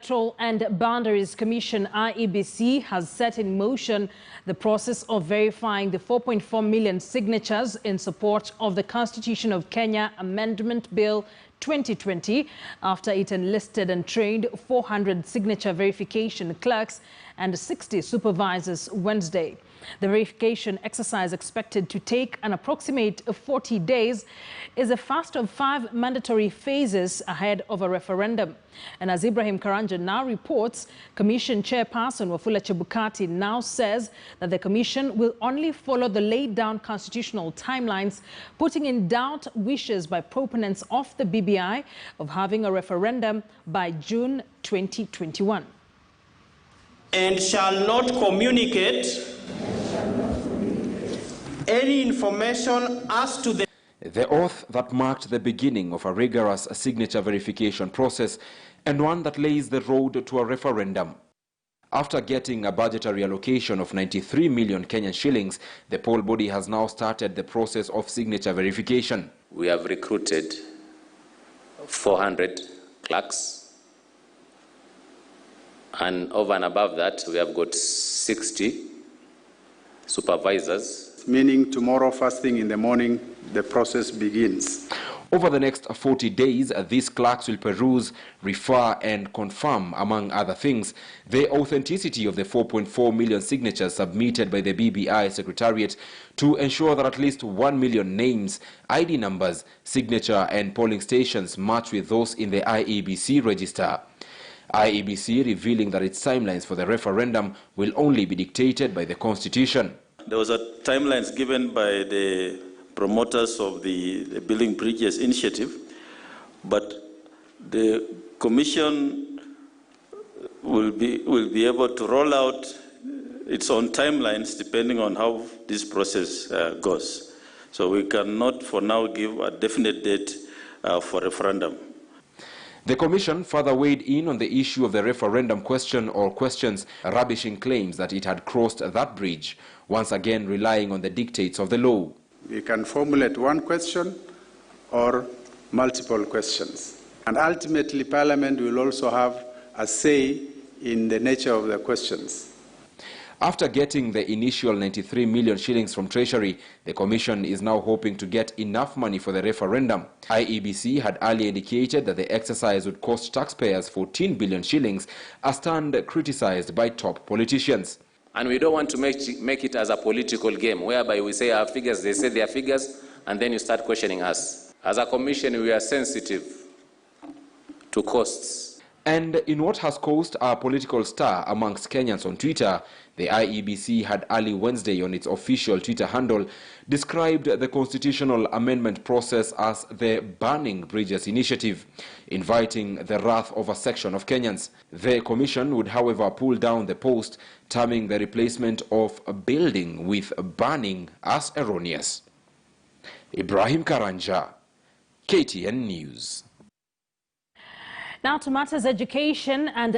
Electoral and Boundaries Commission IEBC has set in motion the process of verifying the 4.4 million signatures in support of the Constitution of Kenya Amendment Bill 2020 after it enlisted and trained 400 signature verification clerks and 60 supervisors Wednesday. The verification exercise, expected to take an approximate 40 days, is the first of 5 mandatory phases ahead of a referendum. And as Ibrahim Karanja now reports, Commission Chairperson Wafula Chebukati now says that the Commission will only follow the laid-down constitutional timelines, putting in doubt wishes by proponents of the BBI of having a referendum by June 2021. And shall not communicate any information as to the oath that marked the beginning of a rigorous signature verification process and one that lays the road to a referendum. After getting a budgetary allocation of 93 million Kenyan shillings, the poll body has now started the process of signature verification. We have recruited 400 clerks, and over and above that, we have got 60 supervisors. Meaning tomorrow, first thing in the morning, the process begins. Over the next 40 days, these clerks will peruse, refer and confirm, among other things, the authenticity of the 4.4 million signatures submitted by the BBI Secretariat to ensure that at least 1 million names, ID numbers, signature and polling stations match with those in the IEBC register. IEBC revealing that its timelines for the referendum will only be dictated by the Constitution. There was a timelines given by the promoters of the Building Bridges initiative, but the Commission will be able to roll out its own timelines depending on how this process goes. So we cannot for now give a definite date for referendum. The Commission further weighed in on the issue of the referendum question or questions, rubbishing claims that it had crossed that bridge, once again relying on the dictates of the law. We can formulate one question or multiple questions. And ultimately, Parliament will also have a say in the nature of the questions. After getting the initial 93 million shillings from Treasury, the Commission is now hoping to get enough money for the referendum. IEBC had earlier indicated that the exercise would cost taxpayers 14 billion shillings, a stand criticized by top politicians. And we don't want to make it as a political game, whereby we say our figures, they say their figures, and then you start questioning us. As a Commission, we are sensitive to costs. And in what has caused a political stir amongst Kenyans on Twitter, the IEBC had early Wednesday on its official Twitter handle described the constitutional amendment process as the Burning Bridges initiative, inviting the wrath of a section of Kenyans. The Commission would, however, pull down the post, terming the replacement of building with burning as erroneous. Ibrahim Karanja, KTN News. Now to matters education and